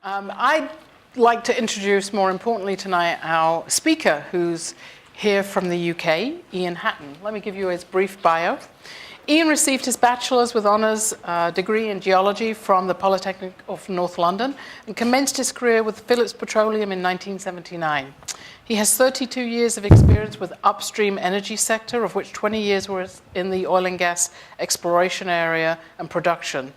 I'd like to introduce, more importantly tonight, our speaker, who's here from the UK, Ian Hatton. Let me give you his brief bio. Ian received his bachelor's with honours degree in geology from the Polytechnic of North London and commenced his career with Phillips Petroleum in 1979. He has 32 years of experience with upstream energy sector, of which 20 years were in the oil and gas exploration area and production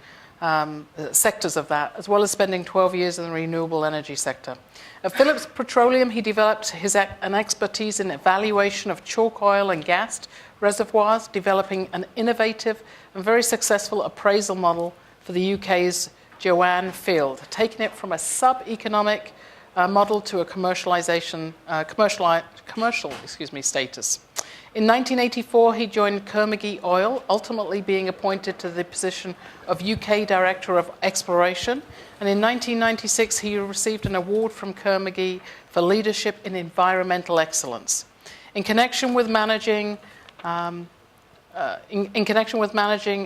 sectors of that, as well as spending 12 years in the renewable energy sector. At Phillips Petroleum, he developed an expertise in evaluation of chalk oil and gas reservoirs, developing an innovative and very successful appraisal model for the UK's Joanne field, taking it from a sub-economic model to a commercial status. In 1984, he joined Kerr-McGee Oil, ultimately being appointed to the position of UK Director of Exploration. And in 1996, he received an award from Kerr-McGee for leadership in environmental excellence. In connection with managing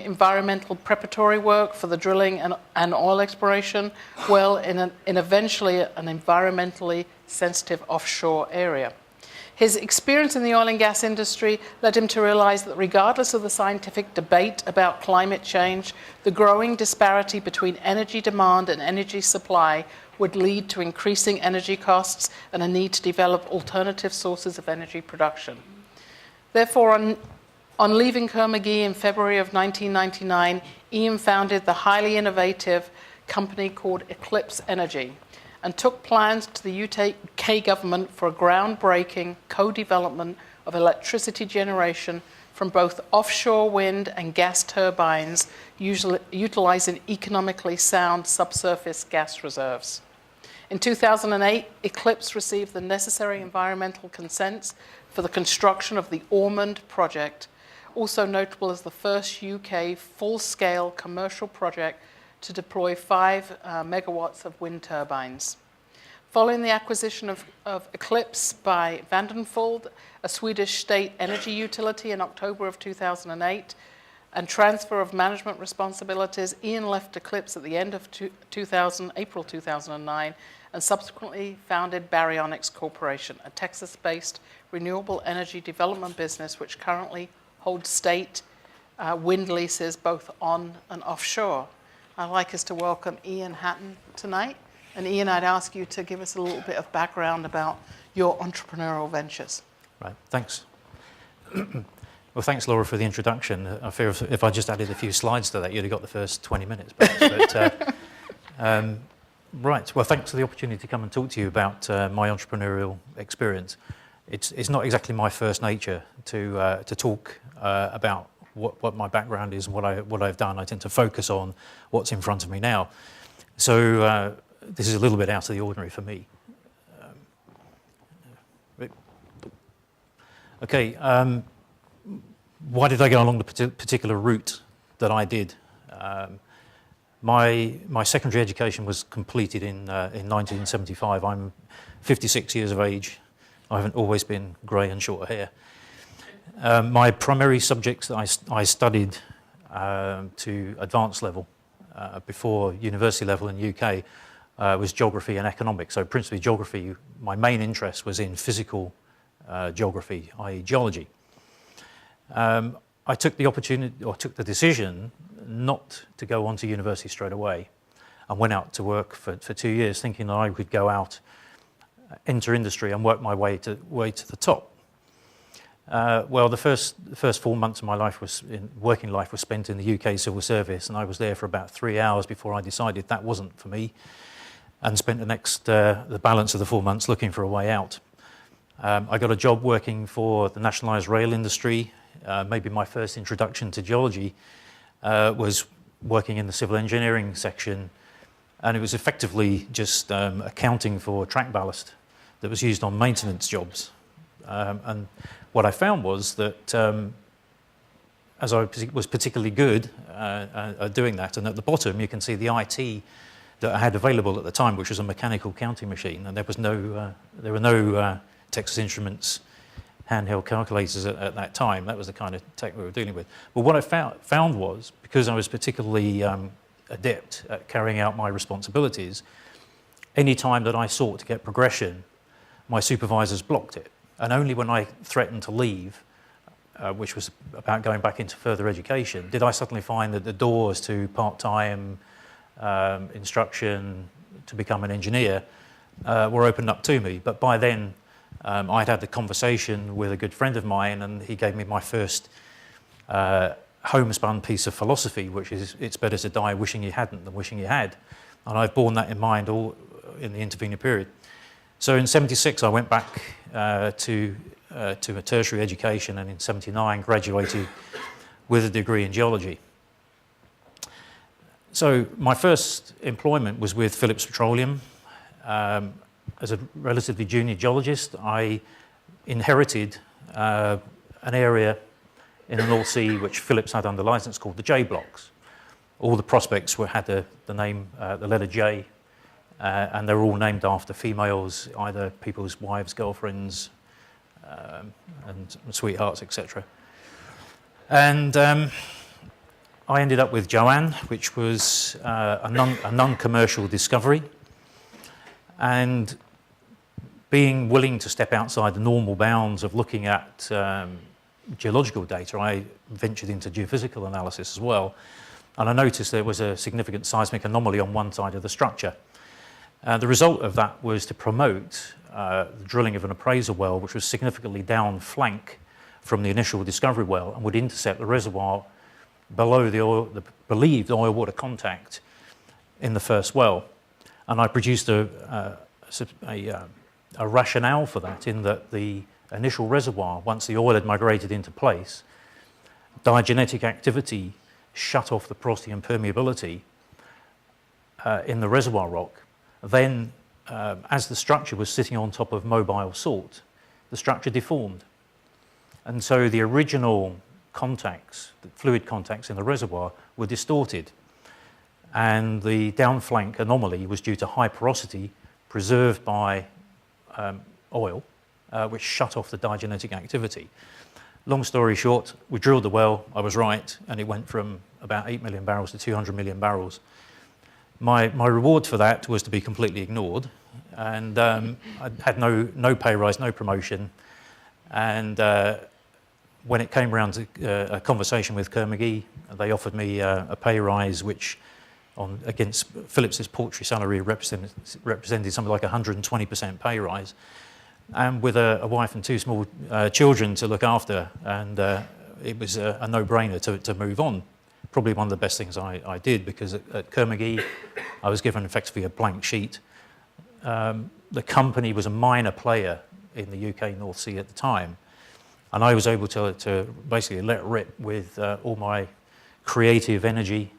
environmental preparatory work for the drilling and oil exploration, well, in eventually an environmentally sensitive offshore area. His experience in the oil and gas industry led him to realize that regardless of the scientific debate about climate change, the growing disparity between energy demand and energy supply would lead to increasing energy costs and a need to develop alternative sources of energy production. Therefore, on leaving Kerr-McGee in February of 1999, Ian founded the highly innovative company called Eclipse Energy, and took plans to the UK government for a groundbreaking co-development of electricity generation from both offshore wind and gas turbines, utilising economically sound subsurface gas reserves. In 2008, Eclipse received the necessary environmental consents for the construction of the Ormonde Project, also notable as the first UK full-scale commercial project to deploy 5 megawatts of wind turbines. Following the acquisition of Eclipse by Vattenfall, a Swedish state energy utility, in October of 2008, and transfer of management responsibilities, Ian left Eclipse at the end of April 2009, and subsequently founded Baryonyx Corporation, a Texas-based renewable energy development business which currently holds state wind leases both on and offshore. I'd like us to welcome Ian Hatton tonight. And Ian, I'd ask you to give us a little bit of background about your entrepreneurial ventures. Right, thanks. Well, thanks, Laura, for the introduction. I fear if I just added a few slides to that, you'd have got the first 20 minutes. But, right, well, thanks for the opportunity to come and talk to you about my entrepreneurial experience. It's not exactly my first nature to talk about what my background is and what I've done. I tend to focus on what's in front of me now. So this is a little bit out of the ordinary for me. Okay, why did I go along the particular route that I did? My secondary education was completed in 1975. I'm 56 years of age. I haven't always been grey and short hair. My primary subjects that I studied to advanced level before university level in the UK was geography and economics. So principally geography. My main interest was in physical geography, i.e. geology. I took the decision not to go on to university straight away, and went out to work for 2 years, thinking that I could go out, enter industry, and work my way to the top. Well, the first 4 months of my working life was spent in the UK civil service, and I was there for about 3 hours before I decided that wasn't for me, and spent the balance of the 4 months looking for a way out. I got a job working for the nationalised rail industry. Maybe my first introduction to geology was working in the civil engineering section, and it was effectively just accounting for track ballast that was used on maintenance jobs. And what I found was that as I was particularly good at doing that, and at the bottom you can see the IT that I had available at the time, which was a mechanical counting machine, and there were no Texas Instruments handheld calculators at that time. That was the kind of tech we were dealing with. But what I found was, because I was particularly adept at carrying out my responsibilities, any time that I sought to get progression, my supervisors blocked it. And only when I threatened to leave, which was about going back into further education, did I suddenly find that the doors to part-time instruction to become an engineer were opened up to me. But by then, I'd had the conversation with a good friend of mine, and he gave me my first homespun piece of philosophy, which is, it's better to die wishing you hadn't than wishing you had. And I've borne that in mind all in the intervening period. So in '76, I went back to a tertiary education, and in '79 graduated with a degree in geology. So my first employment was with Phillips Petroleum. As a relatively junior geologist, I inherited an area in the North Sea which Phillips had under license called the J blocks. All the prospects had the name, the letter J, and they're all named after females, either people's wives, girlfriends, and sweethearts, etc. And I ended up with Joanne, which was a non-commercial discovery. And being willing to step outside the normal bounds of looking at geological data, I ventured into geophysical analysis as well. And I noticed there was a significant seismic anomaly on one side of the structure. The result of that was to promote the drilling of an appraiser well, which was significantly down flank from the initial discovery well and would intercept the reservoir below the believed oil water contact in the first well. And I produced a rationale for that, in that the initial reservoir, once the oil had migrated into place, diagenetic activity shut off the porosity and permeability in the reservoir rock. Then, as the structure was sitting on top of mobile salt, the structure deformed. And so the original contacts, the fluid contacts in the reservoir, were distorted. And the downflank anomaly was due to high porosity preserved by oil, which shut off the diagenetic activity. Long story short, we drilled the well, I was right, and it went from about 8 million barrels to 200 million barrels. My reward for that was to be completely ignored, and I had no pay rise, no promotion. And when it came around to a conversation with Kerr-McGee, they offered me a pay rise, which against Phillips's paltry salary represented something like 120% pay rise, and with a wife and 2 small children to look after, and it was a no-brainer to move on. Probably one of the best things I did, because at Kerr-McGee I was given effectively a blank sheet. The company was a minor player in the UK North Sea at the time, and I was able to basically let rip with all my creative energy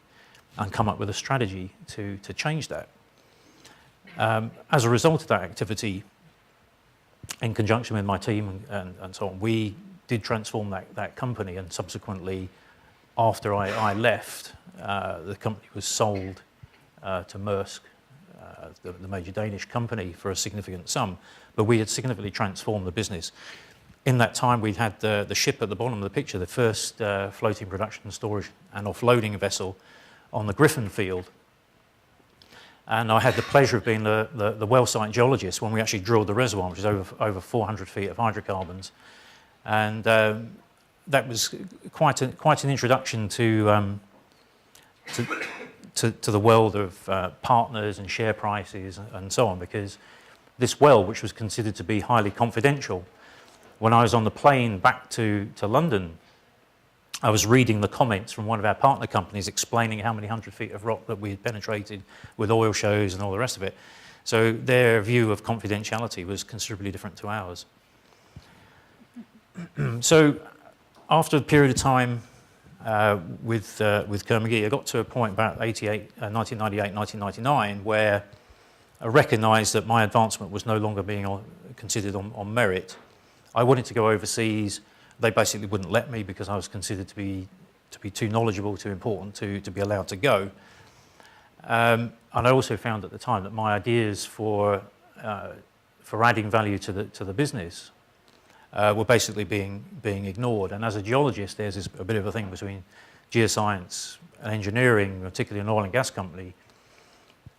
and come up with a strategy to change that. As a result of that activity, in conjunction with my team and so on, we did transform that company, and subsequently, after I left, the company was sold to Maersk, the major Danish company, for a significant sum. But we had significantly transformed the business. In that time, we'd had the ship at the bottom of the picture, the first floating production, storage and offloading vessel on the Griffin field. And I had the pleasure of being the well site geologist when we actually drilled the reservoir, which is over 400 feet of hydrocarbons. And that was quite an introduction to the world of partners and share prices and so on, because this well, which was considered to be highly confidential, when I was on the plane back to London, I was reading the comments from one of our partner companies explaining how many 100 feet of rock that we had penetrated with oil shows and all the rest of it. So their view of confidentiality was considerably different to ours. So after a period of time with Kerr-McGee, I got to a point about 1998, 1999, where I recognised that my advancement was no longer being considered on merit. I wanted to go overseas. They basically wouldn't let me because I was considered to be too knowledgeable, too important to be allowed to go. And I also found at the time that my ideas for adding value to the business were basically being ignored. And as a geologist, there's a bit of a thing between geoscience and engineering, particularly an oil and gas company,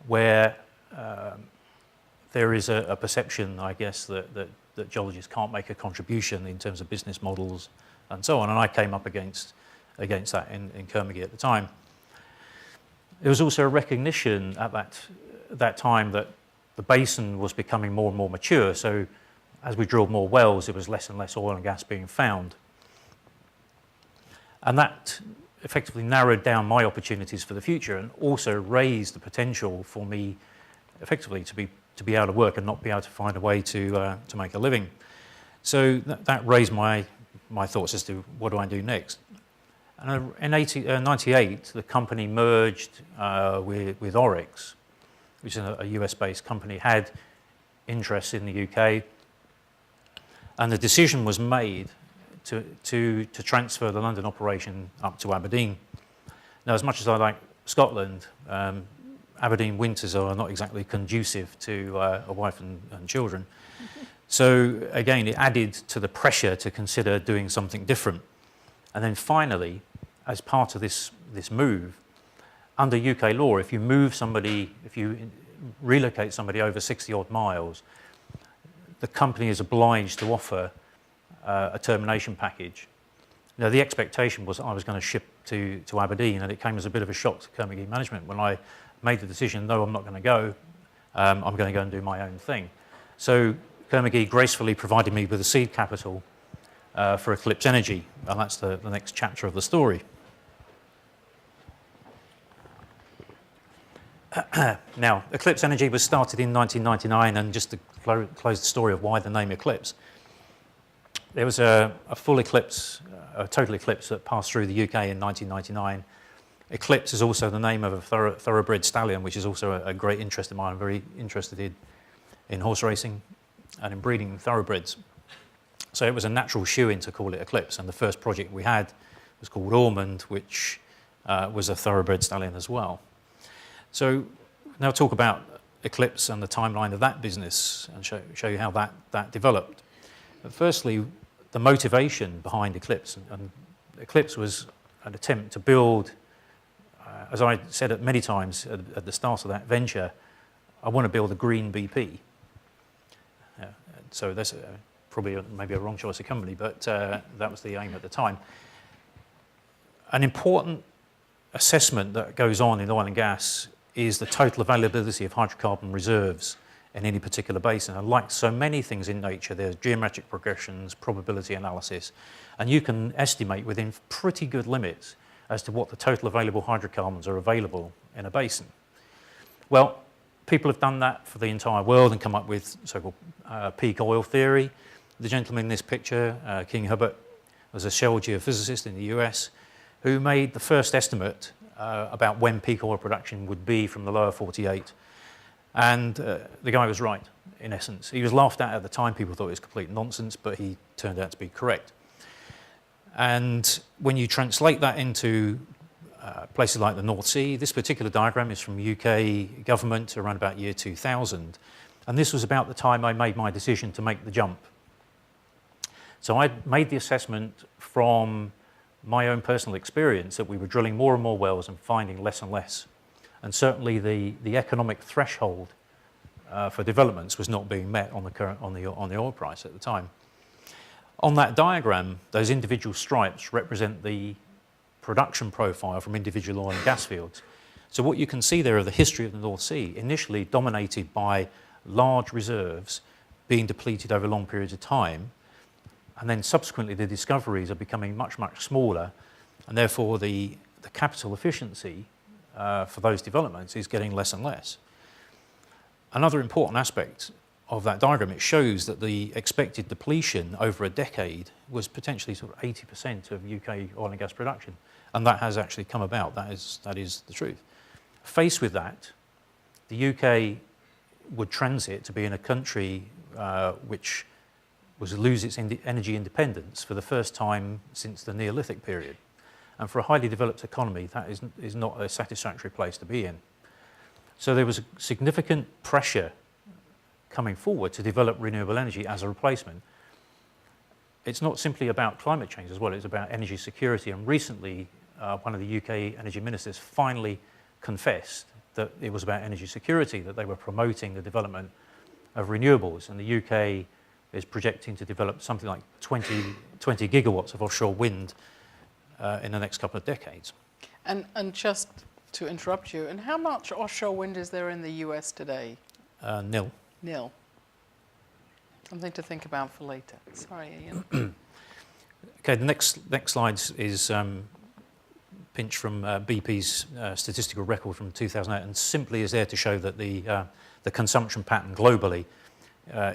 where there is a perception, I guess, that geologists can't make a contribution in terms of business models and so on. And I came up against that in Kermagee at the time. There was also a recognition at that time that the basin was becoming more and more mature. So as we drilled more wells, there was less and less oil and gas being found. And that effectively narrowed down my opportunities for the future and also raised the potential for me effectively to be out of work and not be able to find a way to make a living. So that raised my thoughts as to what do I do next. And in 98, the company merged with Oryx, which is a US-based company, had interests in the UK, and the decision was made to transfer the London operation up to Aberdeen. Now, as much as I like Scotland, Aberdeen winters are not exactly conducive to a wife and children. So again, it added to the pressure to consider doing something different. And then finally, as part of this move, under UK law, if you relocate somebody over 60 odd miles, the company is obliged to offer a termination package. Now, the expectation was I was going to ship to Aberdeen, and it came as a bit of a shock to Kermagee management when I made the decision, no, I'm not going to go. I'm going to go and do my own thing. So Kermagee gracefully provided me with the seed capital for Eclipse Energy, and that's the next chapter of the story. Now, Eclipse Energy was started in 1999, and just to close the story of why the name Eclipse, there was a full eclipse, a total eclipse that passed through the UK in 1999. Eclipse is also the name of a thoroughbred stallion, which is also a great interest of mine. I'm very interested in horse racing and in breeding thoroughbreds. So it was a natural shoe-in to call it Eclipse, and the first project we had was called Ormonde, which was a thoroughbred stallion as well. So now I'll talk about Eclipse and the timeline of that business and show you how that developed. But firstly, the motivation behind Eclipse. And Eclipse was an attempt to build, as I said it many times at the start of that venture, I want to build a green BP. So that's probably maybe a wrong choice of company, but that was the aim at the time. An important assessment that goes on in oil and gas is the total availability of hydrocarbon reserves in any particular basin. And like so many things in nature, there's geometric progressions, probability analysis, and you can estimate within pretty good limits as to what the total available hydrocarbons are available in a basin. Well, people have done that for the entire world and come up with so-called peak oil theory. The gentleman in this picture, King Hubbert, was a shell geophysicist in the US who made the first estimate about when peak oil production would be from the lower 48. And the guy was right, in essence. He was laughed at the time. People thought it was complete nonsense, but he turned out to be correct. And when you translate that into places like the North Sea, this particular diagram is from UK government around about year 2000. And this was about the time I made my decision to make the jump. So I made the assessment from my own personal experience that we were drilling more and more wells and finding less and less. And certainly the economic threshold for developments was not being met on the oil price at the time. On that diagram, those individual stripes represent the production profile from individual oil and gas fields. So what you can see there are the history of the North Sea, initially dominated by large reserves being depleted over long periods of time, and then subsequently the discoveries are becoming much, much smaller, and therefore the capital efficiency for those developments is getting less and less. Another important aspect of that diagram, it shows that the expected depletion over a decade was potentially sort of 80% of UK oil and gas production, and that has actually come about. That is the truth. Faced with that, the UK would transit to be in a country which was to lose its energy independence for the first time since the Neolithic period. And for a highly developed economy, that is not a satisfactory place to be in. So there was a significant pressure coming forward to develop renewable energy as a replacement. It's not simply about climate change as well, it's about energy security. And recently, one of the UK energy ministers finally confessed that it was about energy security, that they were promoting the development of renewables, and the UK is projecting to develop something like 20 gigawatts of offshore wind in the next couple of decades. And just to interrupt you, and how much offshore wind is there in the US today? Nil. Nil. Something to think about for later. Sorry, Ian. Okay, the next slide is pinched from BP's statistical record from 2008, and simply is there to show that the consumption pattern globally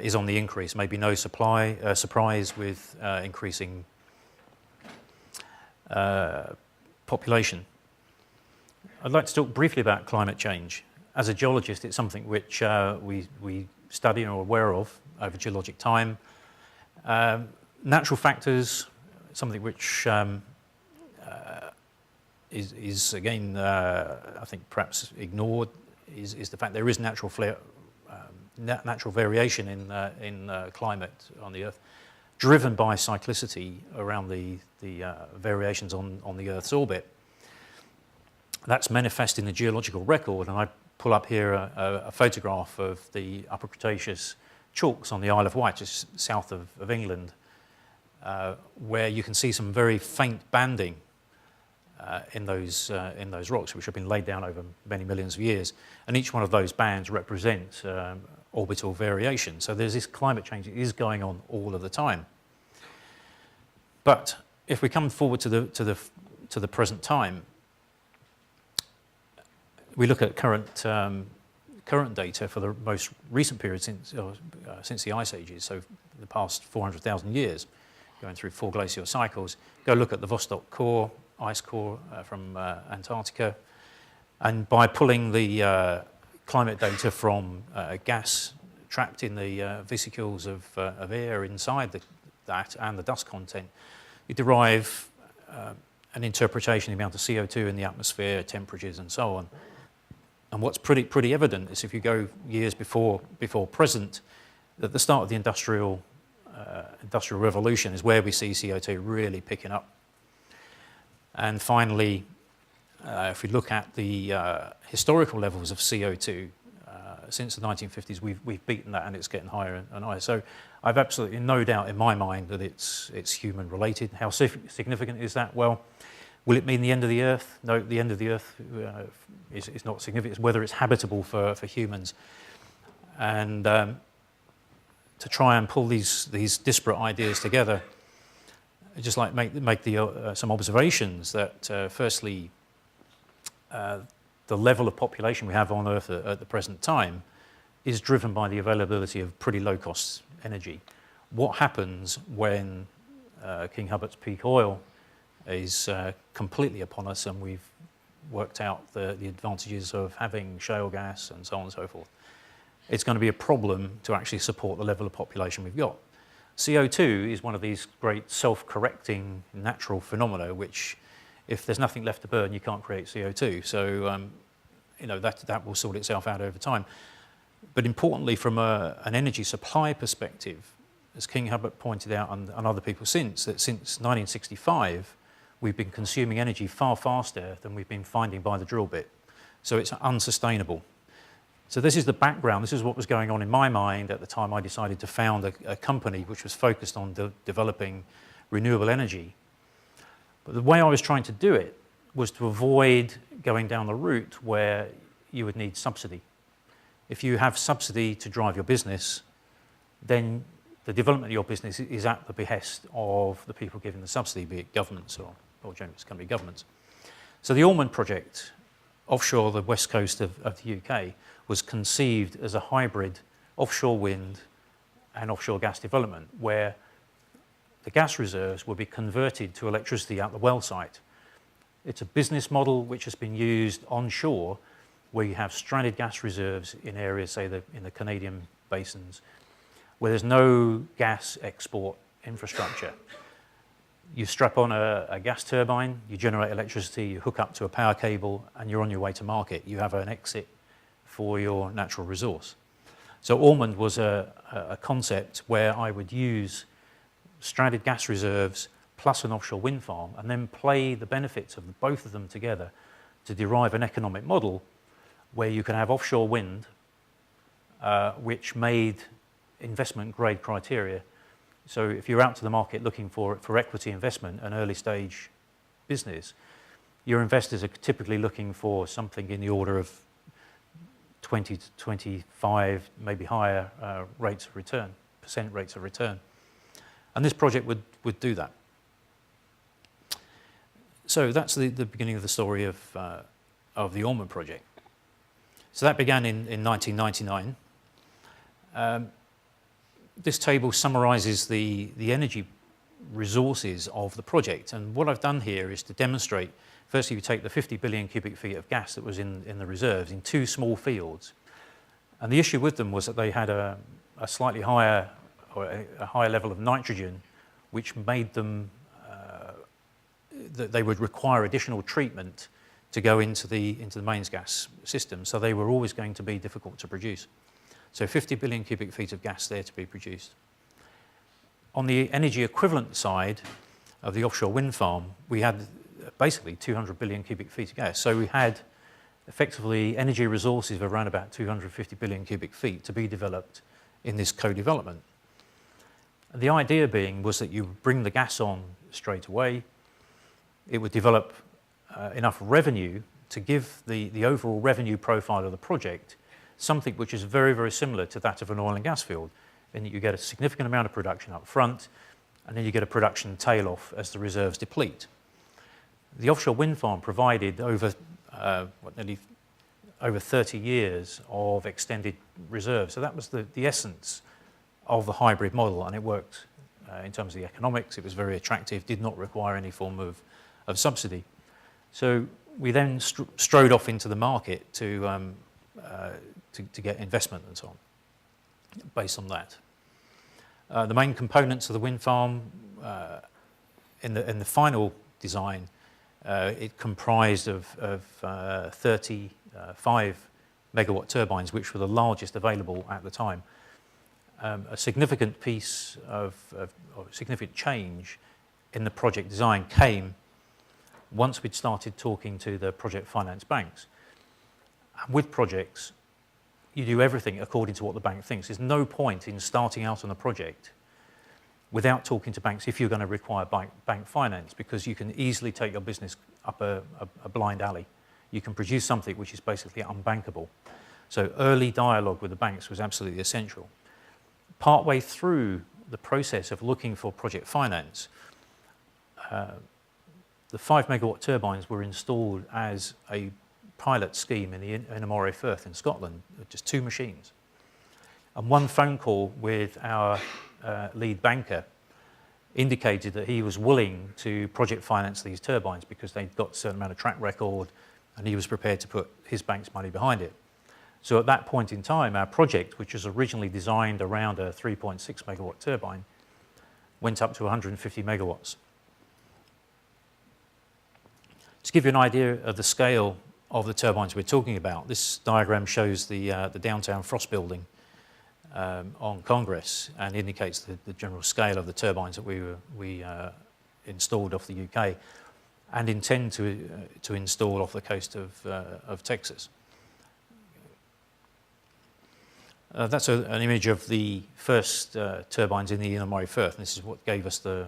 is on the increase. Maybe no surprise with increasing population. I'd like to talk briefly about climate change. As a geologist, it's something which we study and are aware of over geologic time. Natural factors, something which is again, I think perhaps ignored, is the fact there is natural variation in climate on the Earth, driven by cyclicity around the variations on the Earth's orbit. That's manifest in the geological record, and I pull up here a photograph of the Upper Cretaceous chalks on the Isle of Wight, just south of England, where you can see some very faint banding in those rocks, which have been laid down over many millions of years, and each one of those bands represents orbital variation. So there's this climate change that is going on all of the time. But if we come forward to the present time, we look at current data for the most recent period since the Ice Ages, so the past 400,000 years, going through 4 glacial cycles. Go look at the Vostok core, ice core from Antarctica, and by pulling the climate data from gas trapped in the vesicles of air inside that and the dust content, you derive an interpretation of the amount of CO2 in the atmosphere, temperatures, and so on. And what's pretty evident is if you go years before present, at the start of the industrial revolution is where we see CO2 really picking up. And finally, if we look at the historical levels of CO2 since the 1950s, we've beaten that, and it's getting higher and higher. So I've absolutely no doubt in my mind that it's human related. How significant is that? Well, will it mean the end of the Earth? No, the end of the Earth is not significant. It's whether it's habitable for humans. And to try and pull these disparate ideas together, I'd just like to make some observations that, firstly, the level of population we have on Earth at the present time is driven by the availability of pretty low-cost energy. What happens when King Hubert's peak oil is completely upon us, and we've worked out the advantages of having shale gas and so on and so forth? It's going to be a problem to actually support the level of population we've got. CO2 is one of these great self-correcting natural phenomena which, if there's nothing left to burn, you can't create CO2. So that will sort itself out over time. But importantly, from an energy supply perspective, as King Hubbert pointed out, and other people since 1965, we've been consuming energy far faster than we've been finding by the drill bit. So it's unsustainable. So this is the background. This is what was going on in my mind at the time I decided to found a company which was focused on developing renewable energy. But the way I was trying to do it was to avoid going down the route where you would need subsidy. If you have subsidy to drive your business, then the development of your business is at the behest of the people giving the subsidy, be it governments or generally it's going to be governments. So the Ormonde Project, offshore the west coast of the UK, was conceived as a hybrid offshore wind and offshore gas development, where the gas reserves will be converted to electricity at the well site. It's a business model which has been used onshore, where you have stranded gas reserves in areas, say in the Canadian basins, where there's no gas export infrastructure. You strap on a gas turbine, you generate electricity, you hook up to a power cable, and you're on your way to market. You have an exit for your natural resource. So Ormonde was a concept where I would use stranded gas reserves plus an offshore wind farm, and then play the benefits of both of them together to derive an economic model where you can have offshore wind which made investment grade criteria. So if you're out to the market looking for equity investment, an early stage business, your investors are typically looking for something in the order of 20 to 25, maybe higher rates of return, percent rates of return. And this project would do that. So that's the beginning of the story of the Ormonde Project. So that began in 1999. This table summarises the energy resources of the project. And what I've done here is to demonstrate, firstly, we take the 50 billion cubic feet of gas that was in the reserves in two small fields. And the issue with them was that they had a slightly higher, or a higher level of nitrogen, which made them, that they would require additional treatment to go into the mains gas system. So they were always going to be difficult to produce. So 50 billion cubic feet of gas there to be produced. On the energy equivalent side of the offshore wind farm, we had basically 200 billion cubic feet of gas. So we had effectively energy resources of around about 250 billion cubic feet to be developed in this co-development. And the idea being was that you bring the gas on straight away, it would develop enough revenue to give the overall revenue profile of the project something which is very, very similar to that of an oil and gas field, in that you get a significant amount of production up front, and then you get a production tail off as the reserves deplete. The offshore wind farm provided nearly over 30 years of extended reserves. So that was the essence of the hybrid model, and it worked in terms of the economics. It was very attractive, did not require any form of subsidy. So we then strode off into the market to get investment and so on, based on that. The main components of the wind farm, in the final design, it comprised of 35 megawatt turbines, which were the largest available at the time. A significant piece of significant change in the project design came once we'd started talking to the project finance banks. With projects, you do everything according to what the bank thinks. There's no point in starting out on a project without talking to banks if you're going to require bank finance, because you can easily take your business up a blind alley. You can produce something which is basically unbankable. So early dialogue with the banks was absolutely essential. Partway through the process of looking for project finance, the 5 megawatt turbines were installed as a pilot scheme in Ormonde Firth in Scotland, just 2 machines. And one phone call with our lead banker indicated that he was willing to project finance these turbines because they'd got a certain amount of track record, and he was prepared to put his bank's money behind it. So at that point in time, our project, which was originally designed around a 3.6 megawatt turbine, went up to 150 megawatts. To give you an idea of the scale of the turbines we're talking about, this diagram shows the downtown Frost building on Congress, and indicates the general scale of the turbines that we installed off the UK and intend to install off the coast of Texas. That's an image of the first turbines in the Ormonde Firth, and this is what gave us the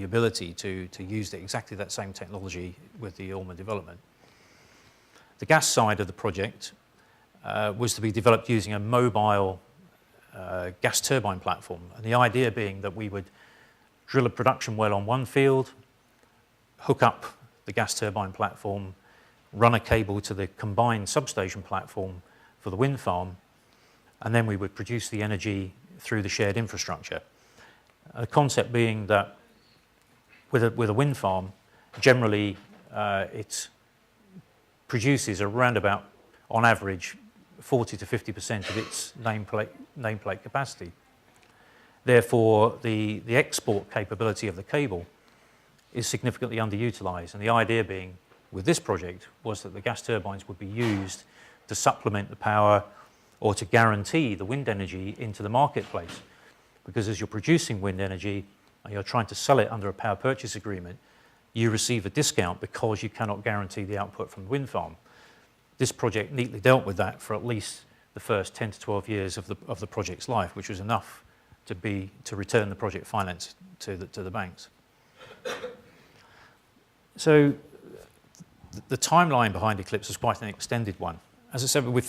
ability to use exactly that same technology with the Ormonde development. The gas side of the project was to be developed using a mobile gas turbine platform, and the idea being that we would drill a production well on one field, hook up the gas turbine platform, run a cable to the combined substation platform for the wind farm, and then we would produce the energy through the shared infrastructure. The concept being that with a wind farm, generally it produces around about, on average, 40 to 50% of its nameplate capacity. Therefore, the export capability of the cable is significantly underutilised, and the idea being with this project was that the gas turbines would be used to supplement the power or to guarantee the wind energy into the marketplace. Because as you're producing wind energy and you're trying to sell it under a power purchase agreement, you receive a discount because you cannot guarantee the output from the wind farm. This project neatly dealt with that for at least the first 10 to 12 years of the project's life, which was enough to return the project finance to the banks. So the timeline behind Eclipse was quite an extended one. As I said, I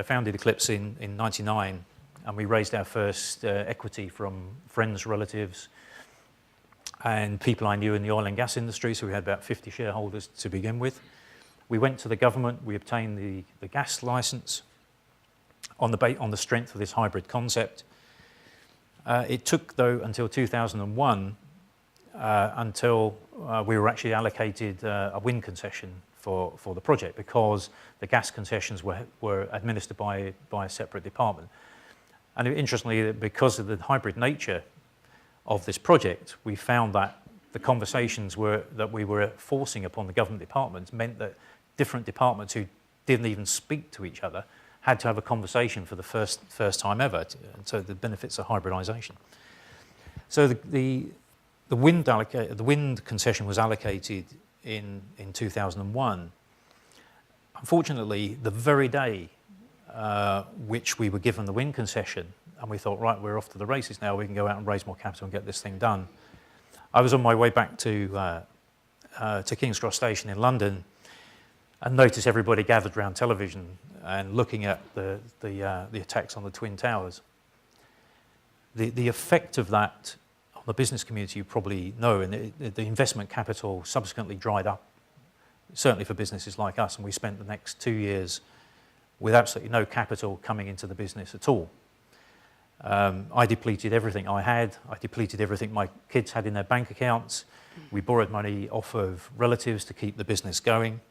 founded Eclipse in 99, and we raised our first equity from friends, relatives, and people I knew in the oil and gas industry, so we had about 50 shareholders to begin with. We went to the government, we obtained the gas license on the strength of this hybrid concept. It took, though, until 2001 until we were actually allocated a wind concession for the project, because the gas concessions were administered by a separate department. And interestingly, because of the hybrid nature of this project, we found that the conversations that we were forcing upon the government departments meant that different departments who didn't even speak to each other had to have a conversation for the first time ever. So the benefits of hybridization. So the wind concession was allocated in 2001. Unfortunately, the very day which we were given the wind concession, and we thought, right, we're off to the races now, we can go out and raise more capital and get this thing done. I was on my way back to King's Cross Station in London and noticed everybody gathered around television and looking at the attacks on the Twin Towers. The effect of that on the business community, you probably know, and the investment capital subsequently dried up, certainly for businesses like us, and we spent the next 2 years with absolutely no capital coming into the business at all. I depleted everything I had. I depleted everything my kids had in their bank accounts. We borrowed money off of relatives to keep the business going,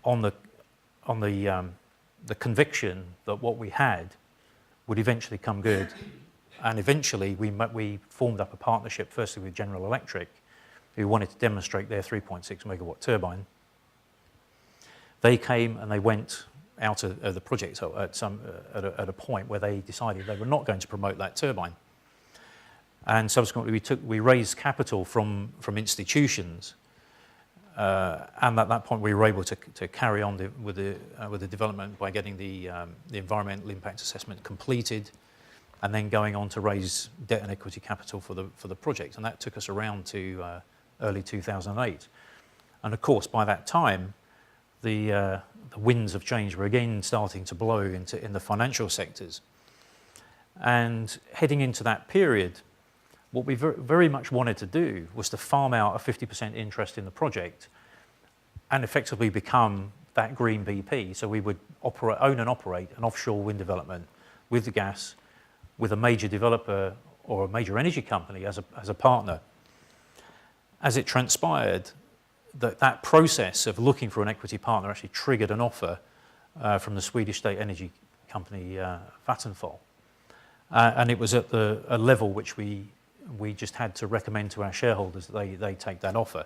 on the conviction that what we had would eventually come good. And eventually we formed up a partnership, firstly with General Electric, who wanted to demonstrate their 3.6 megawatt turbine. They came and they went out of the project at a point where they decided they were not going to promote that turbine. And subsequently we raised capital from institutions, and at that point we were able to carry on with the development by getting the environmental impact assessment completed, and then going on to raise debt and equity capital for the project. And that took us around to early 2008. And of course, by that time, the winds of change were again starting to blow in the financial sectors. And heading into that period, what we very much wanted to do was to farm out a 50% interest in the project and effectively become that green BP. So we would own and operate an offshore wind development with the gas, with a major developer or a major energy company as a partner. As it transpired, that process of looking for an equity partner actually triggered an offer from the Swedish state energy company Vattenfall. And it was at a level which we just had to recommend to our shareholders that they take that offer.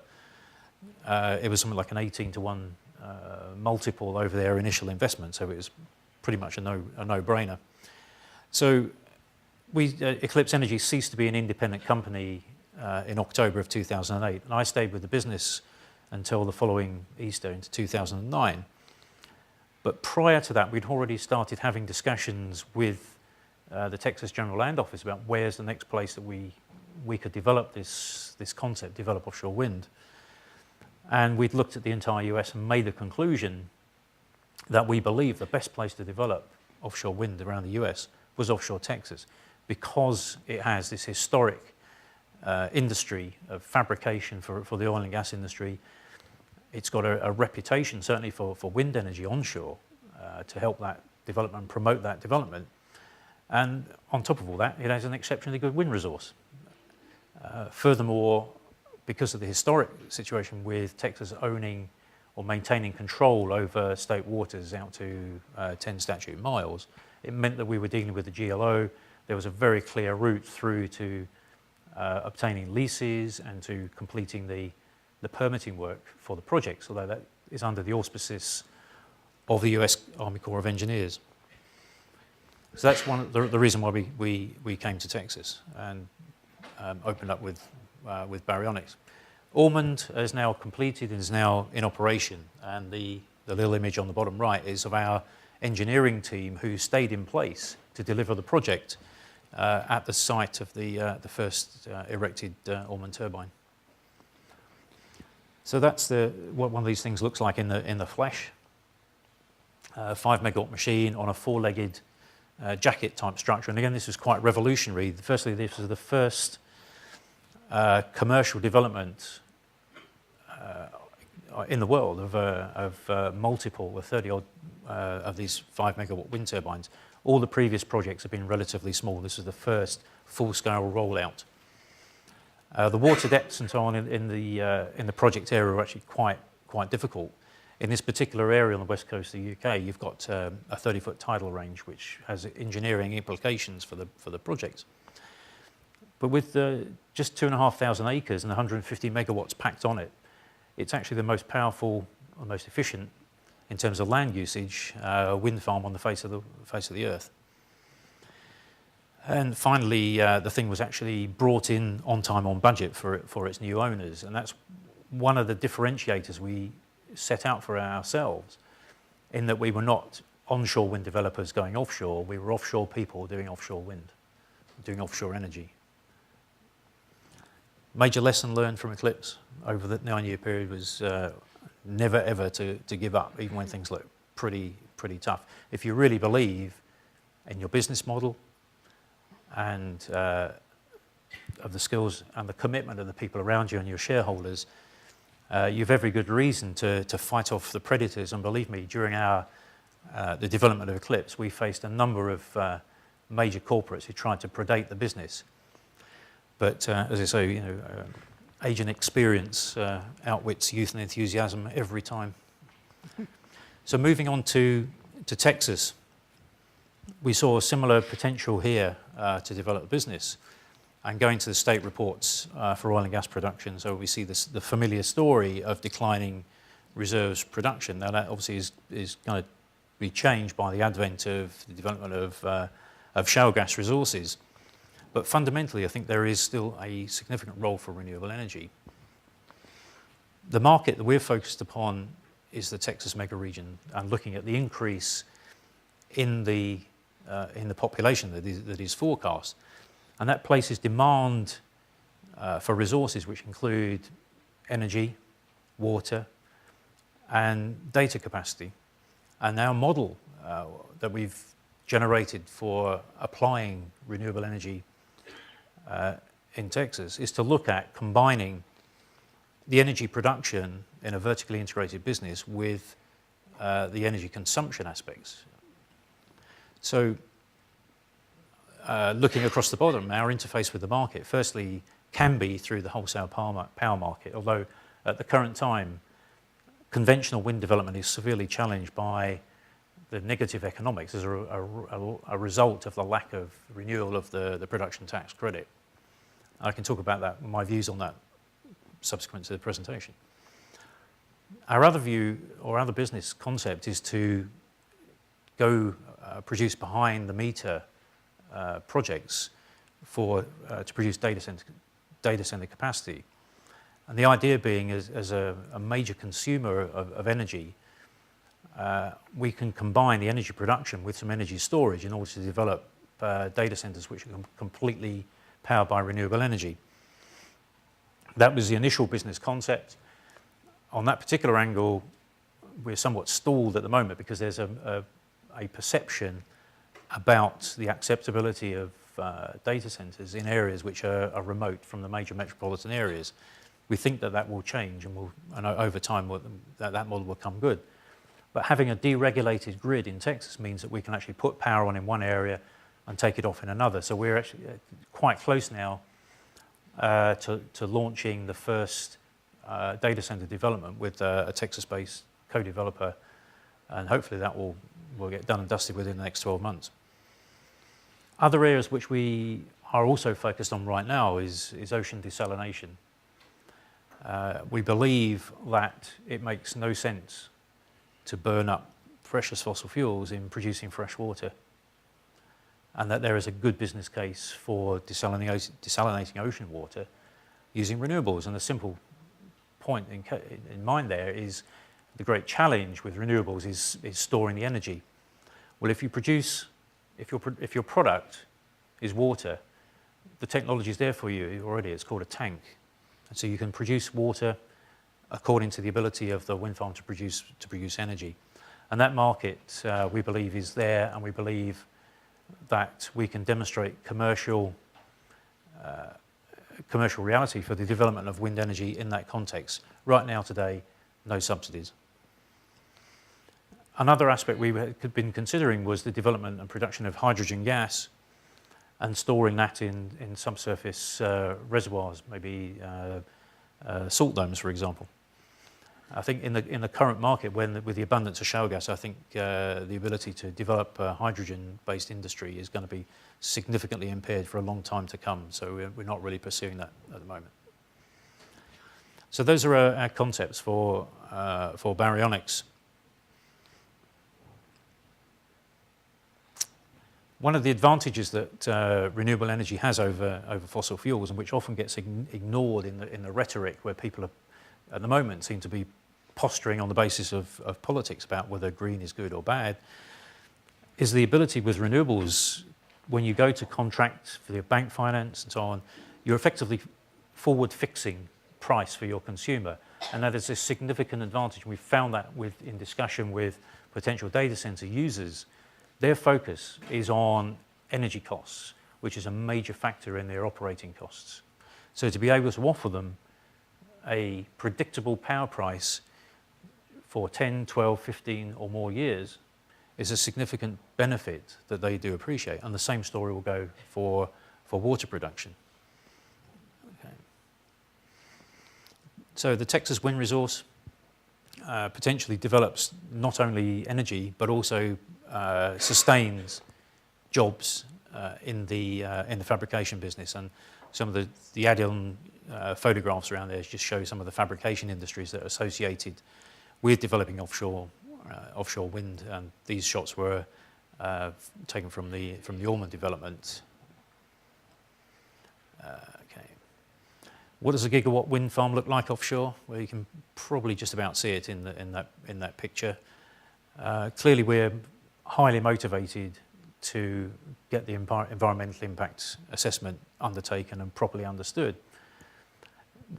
It was something like an 18-to-1 multiple over their initial investment, so it was pretty much a no-brainer. So Eclipse Energy ceased to be an independent company in October of 2008, and I stayed with the business until the following Easter into 2009. But prior to that, we'd already started having discussions with the Texas General Land Office about where's the next place that we could develop this concept, develop offshore wind. And we'd looked at the entire US and made the conclusion that we believe the best place to develop offshore wind around the US was offshore Texas, because it has this historic industry of fabrication for the oil and gas industry. It's got a reputation, certainly for wind energy onshore, to help that development, promote that development. And on top of all that, it has an exceptionally good wind resource. Furthermore, because of the historic situation with Texas owning or maintaining control over state waters out to 10 statute miles, it meant that we were dealing with the GLO. There was a very clear route through to obtaining leases and to completing the permitting work for the project, although that is under the auspices of the US Army Corps of Engineers. So that's one of the reason why we came to Texas and opened up with Baryonyx. Ormonde is now completed and is now in operation, and the little image on the bottom right is of our engineering team who stayed in place to deliver the project at the site of the first erected Ormonde turbine. So that's what one of these things looks like in the flesh. 5 megawatt machine on a 4-legged jacket type structure. And again, this was quite revolutionary. Firstly, this was the first commercial development in the world of multiple, 30 odd of these 5 megawatt wind turbines. All the previous projects have been relatively small. This is the first full-scale rollout. The water depths and so on in the project area are actually quite difficult. In this particular area on the west coast of the UK, you've got a 30-foot tidal range, which has engineering implications for the project. But with just 2,500 acres and 150 megawatts packed on it, it's actually the most powerful or most efficient in terms of land usage wind farm on the face of the earth. And finally, the thing was actually brought in on time, on budget for its new owners, and that's one of the differentiators we set out for ourselves, in that we were not onshore wind developers going offshore, we were offshore people doing offshore wind, doing offshore energy. Major lesson learned from Eclipse over the 9-year period was never ever to give up, even when things look pretty tough. If you really believe in your business model and of the skills and the commitment of the people around you and your shareholders, you've every good reason to fight off the predators. And believe me, during the development of Eclipse, we faced a number of major corporates who tried to predate the business. But as I say, age and experience outwits youth and enthusiasm every time. So moving on to Texas, we saw a similar potential here to develop a business. And going to the state reports for oil and gas production, so we see the familiar story of declining reserves production. Now that obviously is going to be changed by the advent of the development of shale gas resources. But fundamentally, I think there is still a significant role for renewable energy. The market that we're focused upon is the Texas mega region, and looking at the increase in the population that is forecast. And that places demand for resources which include energy, water, and data capacity. And our model that we've generated for applying renewable energy in Texas is to look at combining the energy production in a vertically integrated business with the energy consumption aspects. So looking across the bottom, our interface with the market, firstly, can be through the wholesale power market, although at the current time, conventional wind development is severely challenged by the negative economics as a result of the lack of renewal of the production tax credit. I can talk about that, my views on that, subsequent to the presentation. Our other view, or other business concept, is to go produce behind the meter projects to produce data center capacity. And the idea being, as a major consumer of energy, we can combine the energy production with some energy storage in order to develop data centers which are completely powered by renewable energy. That was the initial business concept. On that particular angle, we're somewhat stalled at the moment because there's a perception about the acceptability of data centers in areas which are remote from the major metropolitan areas. We think that will change, and over time that model will come good. But having a deregulated grid in Texas means that we can actually put power on in one area and take it off in another. So we're actually quite close now to launching the first data center development with a Texas-based co-developer, and hopefully that will get done and dusted within the next 12 months. Other areas which we are also focused on right now is ocean desalination. We believe that it makes no sense to burn up precious fossil fuels in producing fresh water, and that there is a good business case for desalinating ocean water using renewables. And the simple point in mind there is the great challenge with renewables is storing the energy. Well, if your product is water, the technology is there for you already. It's called a tank. And so you can produce water according to the ability of the wind farm to produce energy. And that market, we believe, is there, and we believe that we can demonstrate commercial reality for the development of wind energy in that context. Right now, today, no subsidies. Another aspect we had been considering was the development and production of hydrogen gas and storing that in subsurface reservoirs, maybe salt domes, for example. I think in the current market, with the abundance of shale gas, I think the ability to develop a hydrogen-based industry is going to be significantly impaired for a long time to come. So we're not really pursuing that at the moment. So those are our concepts for Baryonyx. One of the advantages that renewable energy has over fossil fuels, and which often gets ignored in the rhetoric where people at the moment seem to be posturing on the basis of politics about whether green is good or bad, is the ability with renewables, when you go to contract for your bank finance and so on, you're effectively forward fixing price for your consumer. And that is a significant advantage. We've found that in discussion with potential data center users. Their focus is on energy costs, which is a major factor in their operating costs. So to be able to offer them a predictable power price for 10, 12, 15 or more years is a significant benefit that they do appreciate. And the same story will go for water production. Okay. So the Texas wind resource potentially develops not only energy, but also sustains jobs in the fabrication business. And some of the add-on photographs around there just show some of the fabrication industries that are associated with developing offshore wind. And these shots were taken from the Ormonde development. Okay. What does a gigawatt wind farm look like offshore? Well, you can probably just about see it in that picture. Clearly, we're highly motivated to get the environmental impact assessment undertaken and properly understood.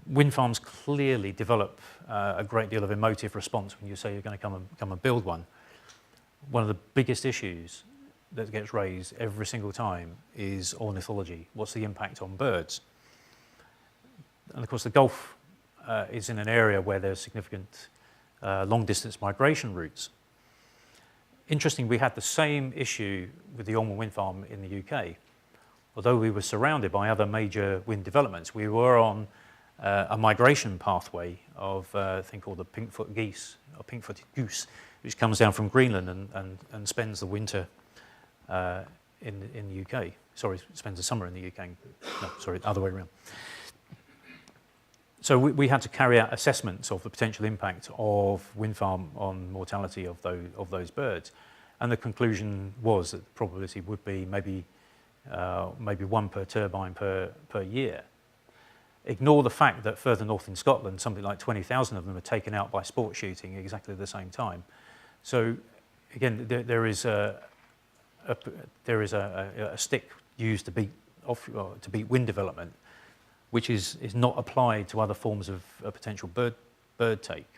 Wind farms clearly develop a great deal of emotive response when you say you're going to come and build one. One of the biggest issues that gets raised every single time is ornithology. What's the impact on birds? And of course, the Gulf is in an area where there's significant long-distance migration routes. Interesting, we had the same issue with the Ormonde wind farm in the UK. Although we were surrounded by other major wind developments, we were on a migration pathway of a thing called the pink-footed goose, which comes down from Greenland and spends the winter in the UK. Sorry, spends the summer in the UK. No, sorry, the other way around. So we had to carry out assessments of the potential impact of wind farm on mortality of those birds, and the conclusion was that the probability would be maybe one per turbine per year. Ignore the fact that further north in Scotland, something like 20,000 of them are taken out by sport shooting at exactly the same time. So again, there is a stick used to beat wind development, which is not applied to other forms of potential bird take.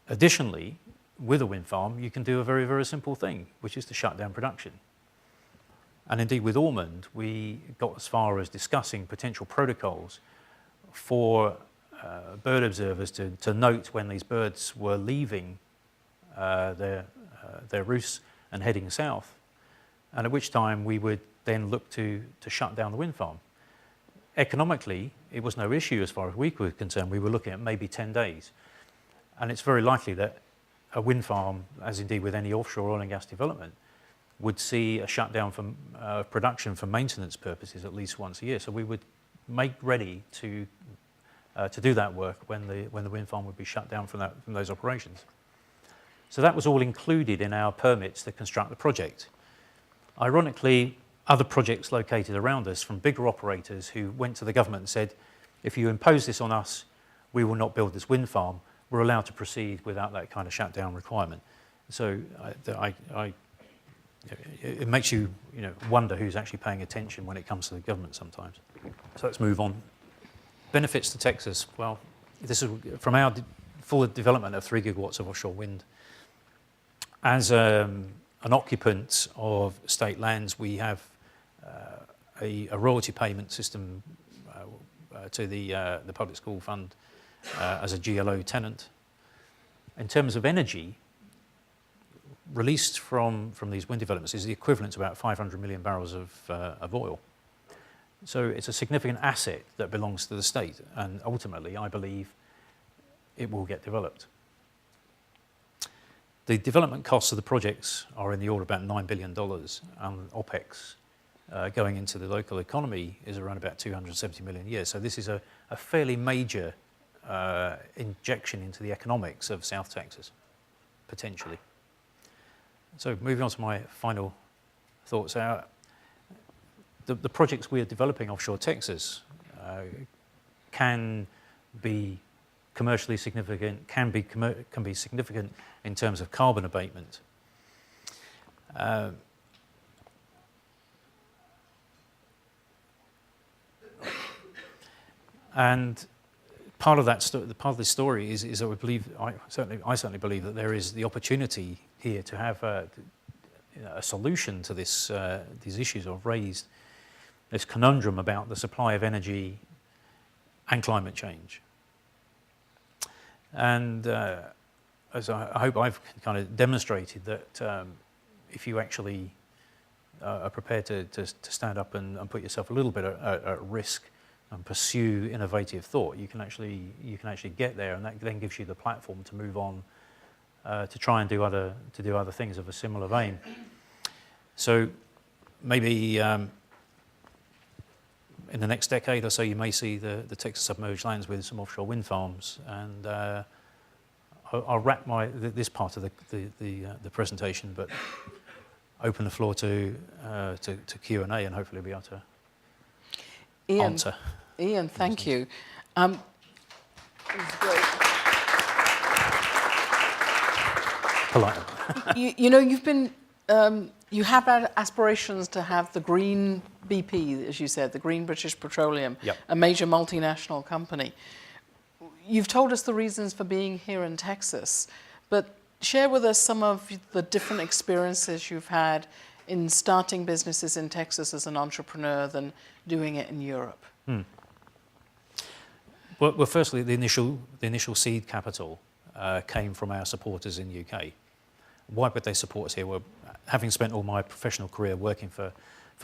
Additionally, with a wind farm, you can do a very, very simple thing, which is to shut down production. And indeed, with Ormonde, we got as far as discussing potential protocols for bird observers to note when these birds were leaving their roosts and heading south, and at which time we would then look to shut down the wind farm. Economically, it was no issue as far as we were concerned. We were looking at maybe 10 days. And it's very likely that a wind farm, as indeed with any offshore oil and gas development, would see a shutdown from production for maintenance purposes at least once a year. So we would make ready to do that work when the wind farm would be shut down from those operations. So that was all included in our permits to construct the project. Ironically, other projects located around us from bigger operators who went to the government and said, if you impose this on us, we will not build this wind farm, were allowed to proceed without that kind of shutdown requirement. So I it makes you, wonder who's actually paying attention when it comes to the government sometimes. So let's move on. Benefits to Texas. Well, this is from our full development of 3 gigawatts of offshore wind. As an occupant of state lands, we have a royalty payment system to the public school fund as a GLO tenant. In terms of energy, released from these wind developments is the equivalent to about 500 million barrels of oil. So it's a significant asset that belongs to the state, and ultimately, I believe, it will get developed. The development costs of the projects are in the order of about $9 billion, and OPEX going into the local economy is around about 270 million a year. So this is a fairly major injection into the economics of South Texas, potentially. So moving on to my final thoughts. The projects we are developing offshore Texas can be commercially significant, can be significant in terms of carbon abatement. And part of the story is that I certainly believe that there is the opportunity here to have a solution to these issues I've raised, this conundrum about the supply of energy and climate change. And as I hope I've kind of demonstrated that if you actually are prepared to stand up and put yourself a little bit at risk and pursue innovative thought, you can actually get there, and that then gives you the platform to move on to try and do other things of a similar vein. So maybe in the next decade or so, you may see the Texas submerged lands with some offshore wind farms, and I'll wrap this part of the presentation, but open the floor to Q&A, and hopefully be able to answer. Ian, thank you. It was great. Polite. You've been. You have had aspirations to have the green BP, as you said, the Green British Petroleum, Yep. a major multinational company. You've told us the reasons for being here in Texas, but share with us some of the different experiences you've had in starting businesses in Texas as an entrepreneur than doing it in Europe. Well, firstly, the initial seed capital came from our supporters in the UK. Why would they support us here? Well, having spent all my professional career working for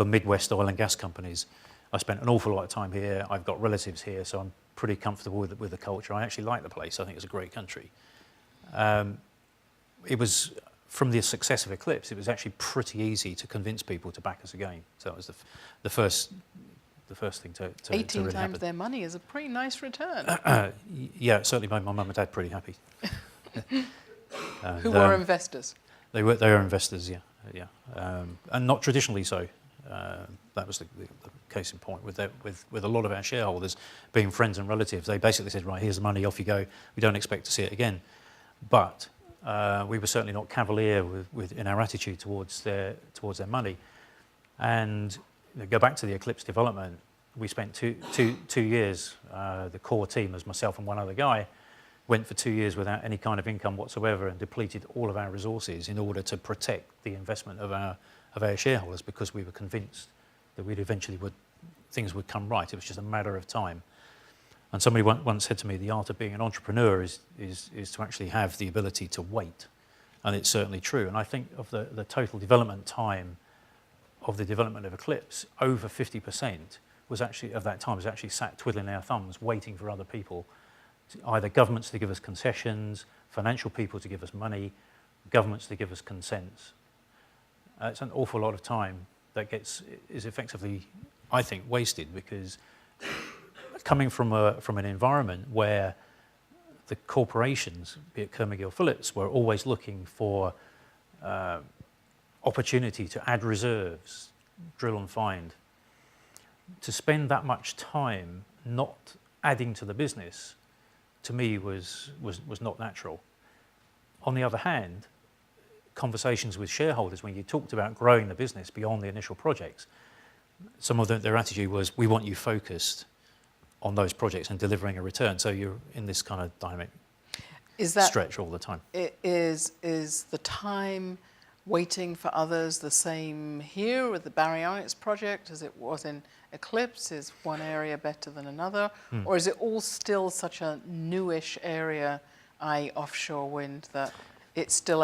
Midwest oil and gas companies, I spent an awful lot of time here. I've got relatives here, so I'm pretty comfortable with the culture. I actually like the place. I think it's a great country. It was, from the success of Eclipse, it was actually pretty easy to convince people to back us again. So that was the first thing to 18 really times happen. Their money is a pretty nice return. Yeah, it certainly made my mum and dad pretty happy. Who were investors? They were investors, yeah, and not traditionally so. That was the case in point with a lot of our shareholders being friends and relatives. They basically said, right, here's the money, off you go. We don't expect to see it again. But we were certainly not cavalier in our attitude towards their money. And go back to the Eclipse development. We spent two years. The core team, as myself and one other guy, went for 2 years without any kind of income whatsoever and depleted all of our resources in order to protect the investment of our shareholders, because we were convinced that things would come right. It was just a matter of time. And somebody once said to me, the art of being an entrepreneur is to actually have the ability to wait. And it's certainly true. And I think of the total development time of the development of Eclipse, over 50% was actually sat twiddling our thumbs, waiting for other people, either governments to give us concessions, financial people to give us money, governments to give us consents. It's an awful lot of time that is effectively, I think, wasted, because coming from an environment where the corporations, be it Kerr-McGill Phillips, were always looking for opportunity to add reserves, drill and find, to spend that much time not adding to the business, to me was not natural. On the other hand, conversations with shareholders, when you talked about growing the business beyond the initial projects, some of their attitude was, we want you focused on those projects and delivering a return. So you're in this kind of dynamic stretch all the time. Is the time waiting for others the same here with the Baryonyx project as it was in Eclipse? Is one area better than another? Or is it all still such a newish area, i.e. offshore wind, that it's still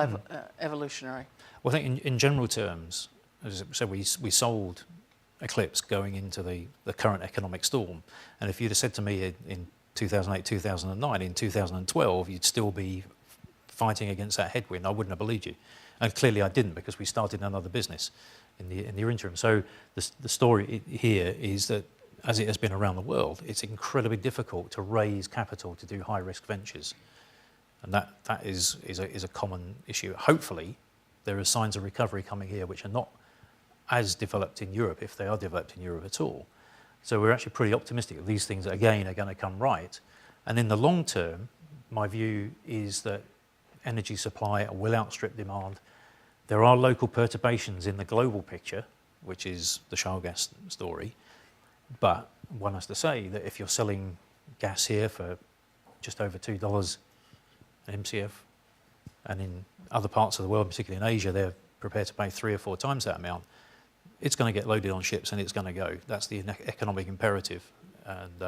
evolutionary? Well, I think in general terms, as I said, we sold Eclipse going into the current economic storm. And if you'd have said to me in 2008, 2009, in 2012, you'd still be fighting against that headwind, I wouldn't have believed you. And clearly I didn't, because we started another business in the interim. So the story here is that, as it has been around the world, it's incredibly difficult to raise capital to do high-risk ventures. And that is a common issue. Hopefully, there are signs of recovery coming here which are not as developed in Europe, if they are developed in Europe at all. So we're actually pretty optimistic that these things, again, are going to come right. And in the long term, my view is that energy supply will outstrip demand. There are local perturbations in the global picture, which is the shale gas story. But one has to say that if you're selling gas here for just over $2 an MCF, and in other parts of the world, particularly in Asia, they're prepared to pay 3 or 4 times that amount, it's going to get loaded on ships and it's going to go. That's the economic imperative. And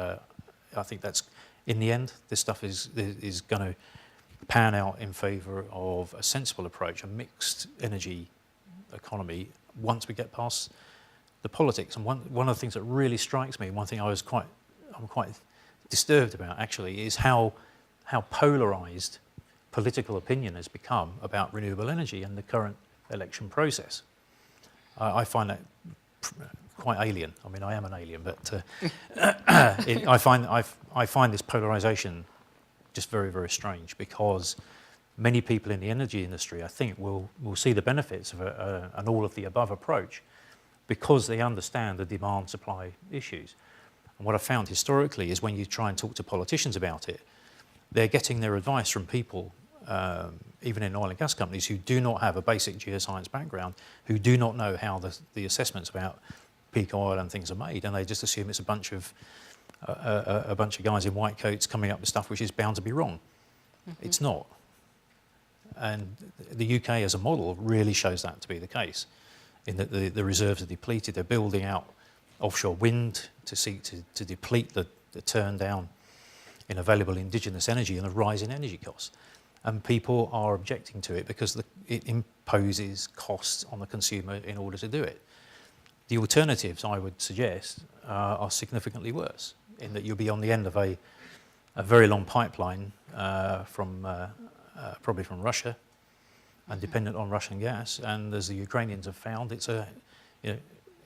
I think that's, in the end, this stuff is going to pan out in favour of a sensible approach, a mixed energy economy, once we get past the politics. And one of the things that really strikes me, one thing I'm quite disturbed about actually, is how polarised political opinion has become about renewable energy and the current election process. I find that quite alien. I mean, I am an alien, but I find this polarisation just very, very strange, because many people in the energy industry, I think, will see the benefits of an all-of-the-above approach, because they understand the demand-supply issues. And what I've found historically is when you try and talk to politicians about it, they're getting their advice from people, even in oil and gas companies, who do not have a basic geoscience background, who do not know how the assessments about peak oil and things are made, and they just assume it's a bunch of guys in white coats coming up with stuff which is bound to be wrong. Mm-hmm. It's not. And the UK as a model really shows that to be the case, in that the reserves are depleted. They're building out offshore wind to seek to deplete the turn down in available indigenous energy and a rise in energy costs. And people are objecting to it because it imposes costs on the consumer in order to do it. The alternatives, I would suggest, are significantly worse, in that you'll be on the end of a very long pipeline probably from Russia, and dependent on Russian gas. And as the Ukrainians have found,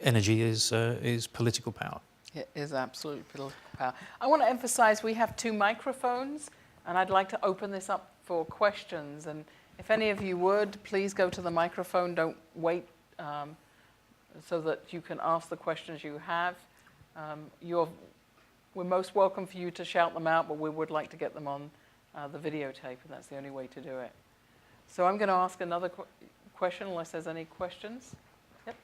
energy is political power. It is absolute political power. I want to emphasise we have 2 microphones, and I'd like to open this up for questions. And if any of you would, please go to the microphone. Don't wait so that you can ask the questions you have. We're most welcome for you to shout them out, but we would like to get them on the videotape, and that's the only way to do it. So I'm going to ask another question, unless there's any questions. Yep.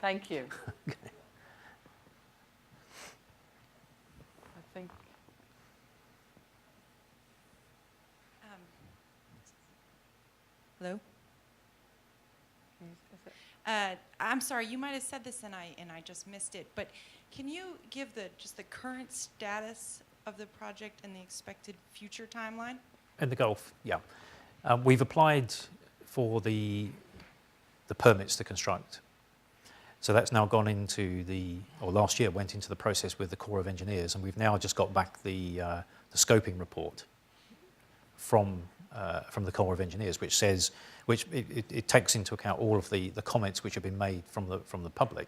Thank you. Okay. I think. Hello? I'm sorry, you might have said this and I just missed it, but can you give just the current status of the project and the expected future timeline? In the Gulf, yeah. We've applied for the permits to construct. So that's now gone into last year went into the process with the Corps of Engineers, and we've now just got back the scoping report from the Corps of Engineers, which says, it takes into account all of the comments which have been made from the public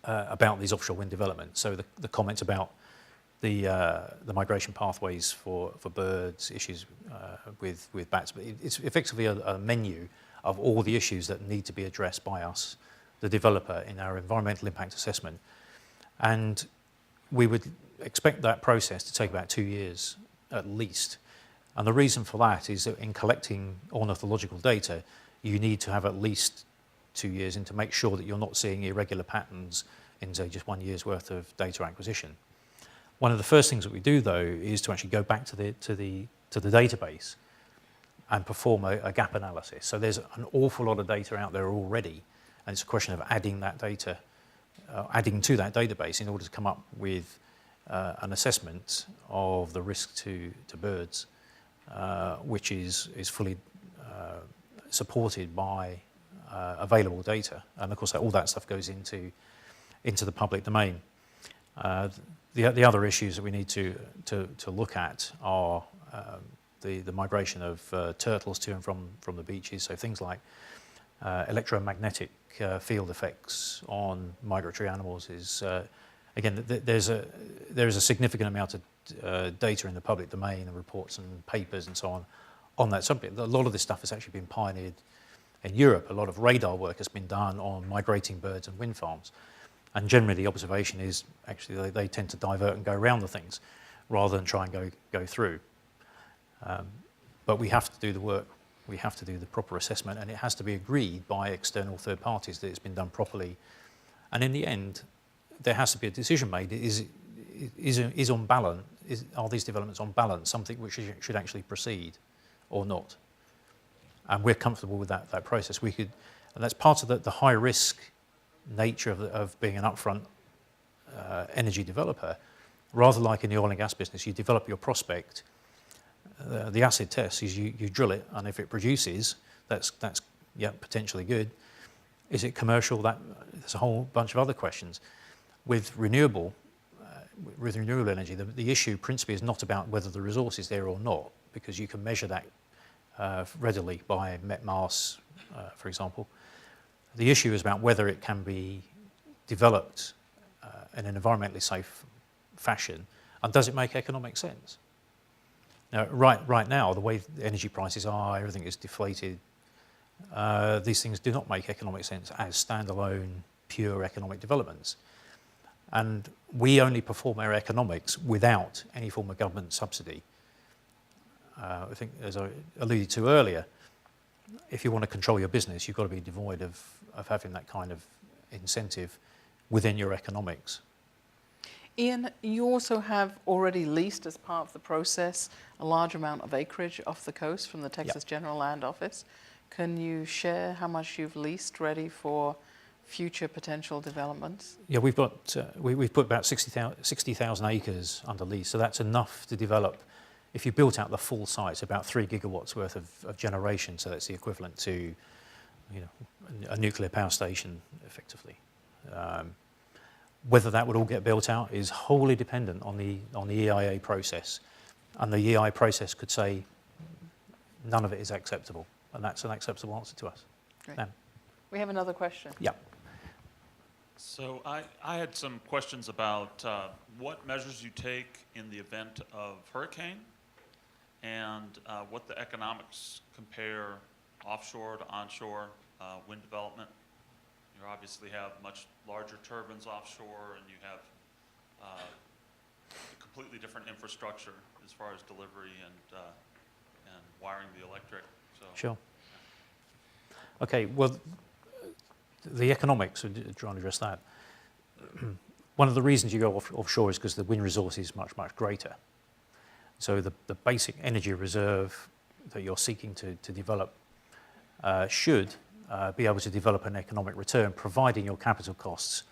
about these offshore wind developments. So the comments about the migration pathways for birds, issues with bats, but it's effectively a menu of all the issues that need to be addressed by us, the developer, in our environmental impact assessment. And we would expect that process to take about 2 years at least. And the reason for that is that in collecting ornithological data, you need to have at least 2 years in to make sure that you're not seeing irregular patterns in, say, just 1 year's worth of data acquisition. One of the first things that we do, though, is to actually go back to the database and perform a gap analysis. So there's an awful lot of data out there already, and it's a question of adding that data, adding to that database in order to come up with an assessment of the risk to birds, which is fully supported by available data. And of course, all that stuff goes into the public domain. The other issues that we need to look at are the migration of turtles to and from the beaches. So things like electromagnetic field effects on migratory animals is again, there is a significant amount of data in the public domain and reports and papers and so on that subject. A lot of this stuff has actually been pioneered in Europe. A lot of radar work has been done on migrating birds and wind farms. And generally the observation is actually they tend to divert and go around the things rather than try and go through. But we have to do the work, we have to do the proper assessment, and it has to be agreed by external third parties that it's been done properly. And in the end, there has to be a decision made. Is on balance, are these developments on balance something which should actually proceed or not? And we're comfortable with that process. And that's part of the high risk nature of being an upfront energy developer. Rather like in the oil and gas business, you develop your prospect. The acid test is you drill it, and if it produces, that's potentially good. Is it commercial? There's a whole bunch of other questions. With renewable energy, the issue principally is not about whether the resource is there or not, because you can measure that readily by met mass, for example. The issue is about whether it can be developed in an environmentally safe fashion, and does it make economic sense? Now, right now, the way the energy prices are, everything is deflated. These things do not make economic sense as standalone, pure economic developments. And we only perform our economics without any form of government subsidy. I think, as I alluded to earlier, if you want to control your business, you've got to be devoid of having that kind of incentive within your economics. Ian, you also have already leased, as part of the process, a large amount of acreage off the coast from the Texas General Land Office. Can you share how much you've leased ready for future potential developments? Yeah, we've put about 60,000 acres under lease, so that's enough to develop. If you built out the full site, it's about 3 gigawatts worth of generation, so that's the equivalent to, a nuclear power station, effectively. Whether that would all get built out is wholly dependent on the EIA process, and the EIA process could say none of it is acceptable, and that's an acceptable answer to us. Great. We have another question. Yeah. So I had some questions about what measures you take in the event of hurricane, and what the economics compare offshore to onshore wind development. You obviously have much larger turbines offshore, and you have a completely different infrastructure as far as delivery and wiring the electric. So, Sure. Okay, well, the economics, trying to address that. One of the reasons you go offshore is because the wind resource is much, much greater. So the basic energy reserve that you're seeking to develop should be able to develop an economic return, providing your capital costs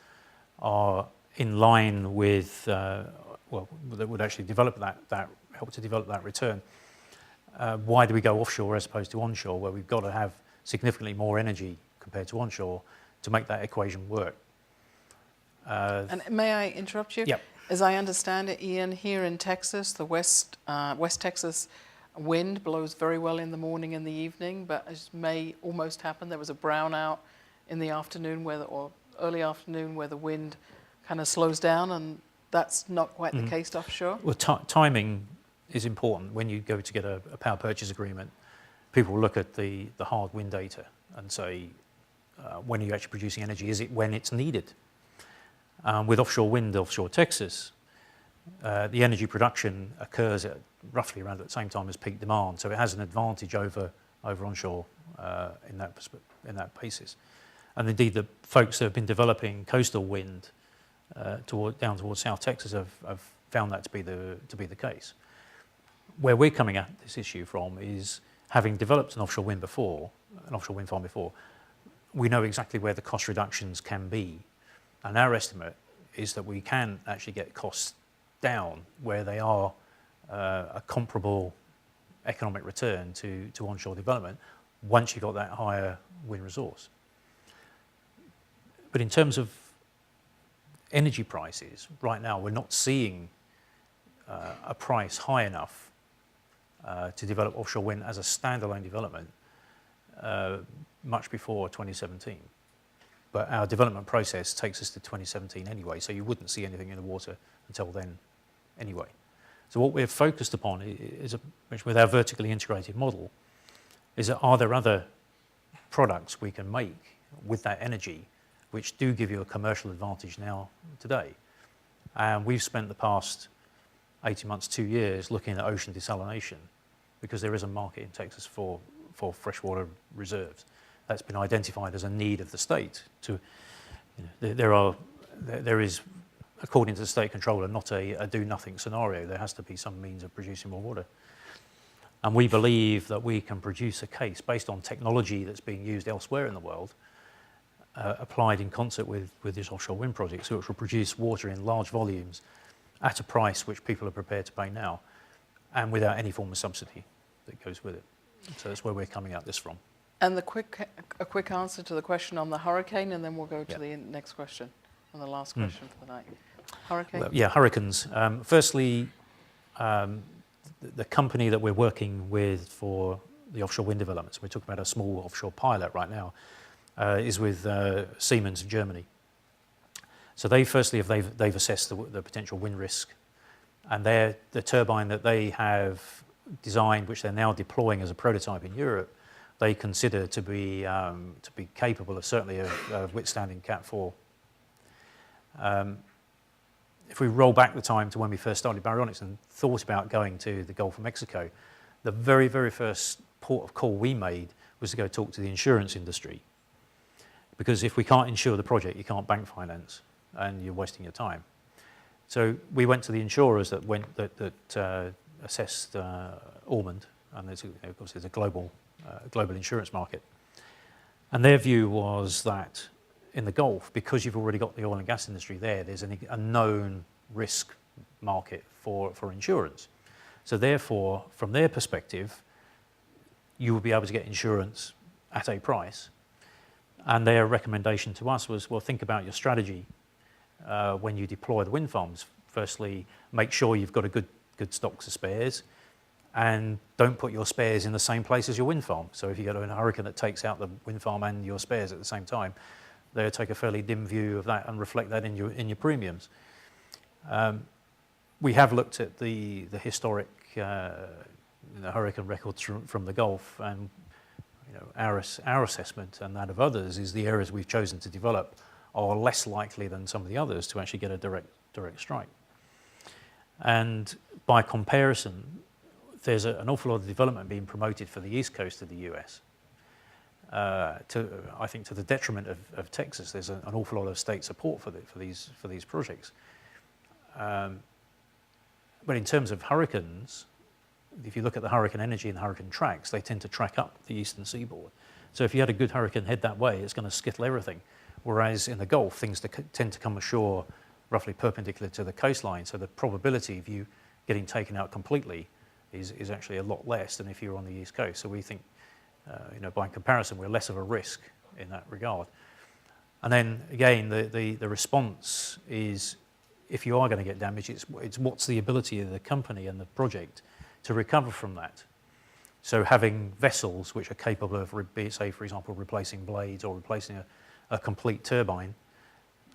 are in line with, that would actually develop help to develop that return. Why do we go offshore as opposed to onshore, where we've got to have significantly more energy compared to onshore to make that equation work? And may I interrupt you? Yep. As I understand it, Ian, here in Texas, the West Texas wind blows very well in the morning and the evening, but as may almost happen, there was a brownout in the afternoon or early afternoon where the wind kind of slows down, and that's not quite the case offshore. Well, timing is important. When you go to get a power purchase agreement, people look at the hard wind data and say, when are you actually producing energy? Is it when it's needed? With offshore wind, offshore Texas, the energy production occurs at roughly around at the same time as peak demand, so it has an advantage over onshore in that basis. And indeed, the folks that have been developing coastal wind down towards South Texas have found that to be the case. Where we're coming at this issue from is, having developed an offshore wind farm before, we know exactly where the cost reductions can be, and our estimate is that we can actually get costs down where they are a comparable economic return to onshore development once you've got that higher wind resource. But in terms of energy prices, right now we're not seeing a price high enough to develop offshore wind as a standalone development much before 2017. But our development process takes us to 2017 anyway, so you wouldn't see anything in the water until then anyway. So what we're focused upon is with our vertically integrated model, is that are there other products we can make with that energy which do give you a commercial advantage now today? And we've spent the past 18 months, 2 years looking at ocean desalination, because there is a market in Texas for freshwater reserves. That's been identified as a need of the state. There is, according to the state controller, not a do-nothing scenario. There has to be some means of producing more water. And we believe that we can produce a case based on technology that's being used elsewhere in the world, applied in concert with this offshore wind project, so it will produce water in large volumes at a price which people are prepared to pay now, and without any form of subsidy that goes with it. So that's where we're coming at this from. And a quick answer to the question on the hurricane, and then we'll go to the next question, and the last question for the night. Hurricane? Well, hurricanes. Firstly, the company that we're working with for the offshore wind developments, we're talking about a small offshore pilot right now, is with Siemens of Germany. So they've assessed the potential wind risk, and the turbine that they have designed, which they're now deploying as a prototype in Europe, they consider to be capable of certainly of withstanding Cat 4. If we roll back the time to when we first started Baryonyx and thought about going to the Gulf of Mexico, the very, very first port of call we made was to go talk to the insurance industry. Because if we can't insure the project, you can't bank finance, and you're wasting your time. So we went to the insurers that assessed Ormonde, and of course there's a global insurance market. And their view was that in the Gulf, because you've already got the oil and gas industry there's a known risk market for insurance. So therefore, from their perspective, you will be able to get insurance at a price. And their recommendation to us was, well, think about your strategy when you deploy the wind farms. Firstly, make sure you've got a good stocks of spares, and don't put your spares in the same place as your wind farm. So if you get a hurricane that takes out the wind farm and your spares at the same time, they'll take a fairly dim view of that and reflect that in your premiums. We have looked at the historic hurricane records from the Gulf, and our assessment and that of others is the areas we've chosen to develop are less likely than some of the others to actually get a direct strike. And by comparison, there's an awful lot of development being promoted for the east coast of the US. I think to the detriment of Texas. There's an awful lot of state support for these projects. But in terms of hurricanes, if you look at the hurricane energy and hurricane tracks, they tend to track up the eastern seaboard. So if you had a good hurricane head that way, it's going to skittle everything. Whereas in the Gulf, things tend to come ashore roughly perpendicular to the coastline. So the probability of you getting taken out completely is actually a lot less than if you're on the east coast. So we think, by comparison, we're less of a risk in that regard. And then again, the response is, if you are going to get damage, it's what's the ability of the company and the project to recover from that. So having vessels which are capable of, say, for example, replacing blades or replacing a complete turbine,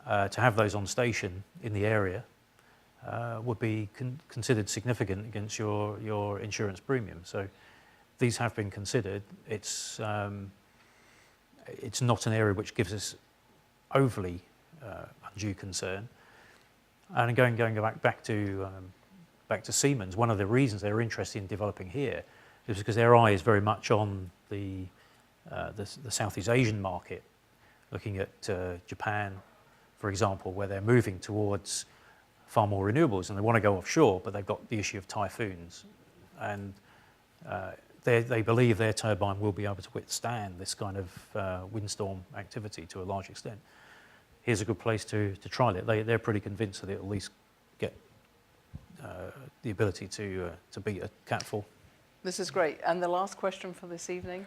to have those on station in the area would be considered significant against your insurance premium. So these have been considered. It's not an area which gives us overly undue concern. And back to Siemens, one of the reasons they're interested in developing here is because their eye is very much on the Southeast Asian market, looking at Japan, for example, where they're moving towards far more renewables and they want to go offshore, but they've got the issue of typhoons. And they believe their turbine will be able to withstand this kind of windstorm activity to a large extent. Here's a good place to trial it. They're pretty convinced that it'll at least get the ability to beat a Cat 4. This is great. And the last question for this evening?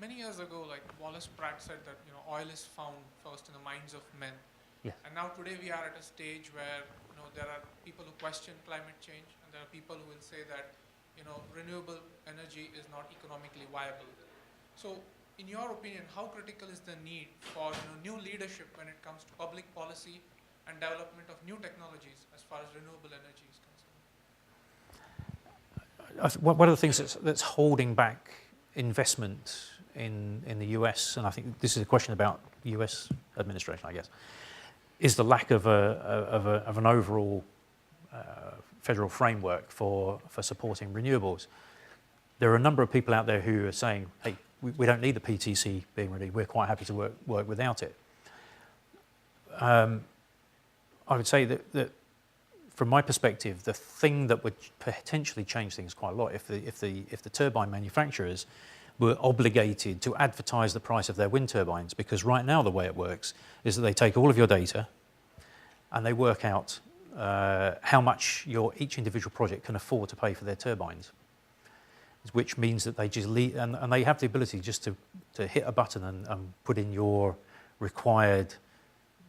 Many years ago, like Wallace Pratt said that oil is found first in the minds of men. Yes. And now today we are at a stage where there are people who question climate change, and there are people who will say that renewable energy is not economically viable. So, in your opinion, how critical is the need for new leadership when it comes to public policy and development of new technologies as far as renewable energy is concerned? One of the things that's holding back investment in the US, and I think this is a question about US administration, I guess, is the lack of an overall federal framework for supporting renewables. There are a number of people out there who are saying, hey, we don't need the PTC being renewed, we're quite happy to work without it. I would say that from my perspective, the thing that would potentially change things quite a lot if the turbine manufacturers were obligated to advertise the price of their wind turbines, because right now the way it works is that they take all of your data and they work out how much each individual project can afford to pay for their turbines, which means that they just leave, and they have the ability just to hit a button and put in your required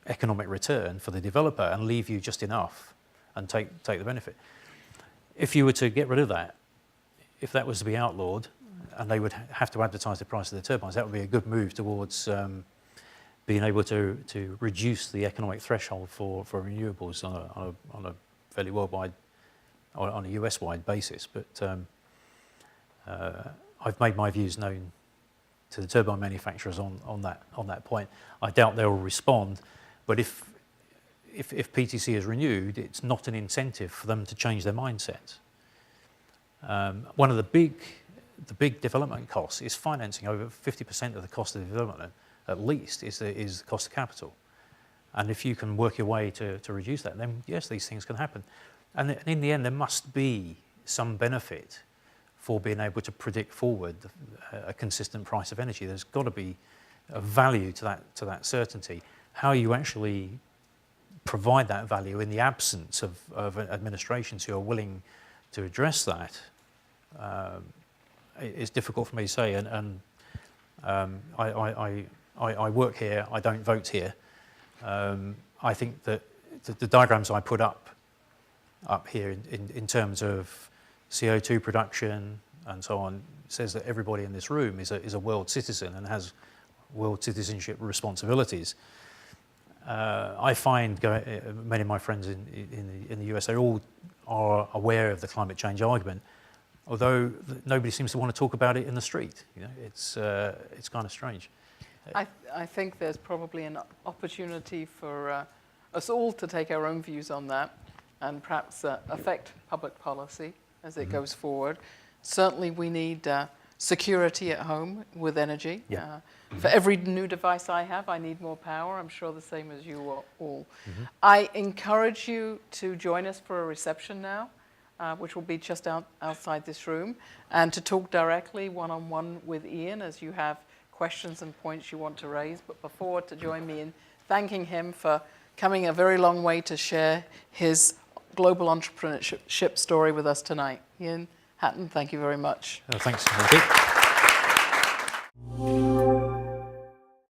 economic return for the developer and leave you just enough and take the benefit. If you were to get rid of that, if that was to be outlawed and they would have to advertise the price of the turbines, that would be a good move towards being able to reduce the economic threshold for renewables on a fairly worldwide, or on a US-wide basis. But I've made my views known to the turbine manufacturers on that point. I doubt they'll respond, but if PTC is renewed, it's not an incentive for them to change their mindset. One of the big development costs is financing. Over 50% of the cost of the development, at least, is the cost of capital. And if you can work your way to reduce that, then yes, these things can happen. And in the end, there must be some benefit for being able to predict forward a consistent price of energy. There's got to be a value to that certainty. How you actually provide that value in the absence of administrations who are willing to address that is difficult for me to say. And I work here, I don't vote here. I think that the diagrams I put up here in terms of CO2 production and so on says that everybody in this room is a world citizen and has world citizenship responsibilities. I find many of my friends in the US, they all are aware of the climate change argument, although nobody seems to want to talk about it in the street. It's kind of strange. I think there's probably an opportunity for us all to take our own views on that and perhaps affect public policy as it goes forward. Certainly we need security at home with energy. Yeah. For every new device I have, I need more power. I'm sure the same as you all. I encourage you to join us for a reception now, which will be just outside this room, and to talk directly one-on-one with Ian as you have questions and points you want to raise. But before, to join me in thanking him for coming a very long way to share his global entrepreneurship story with us tonight. Ian Hatton, thank you very much. Thanks.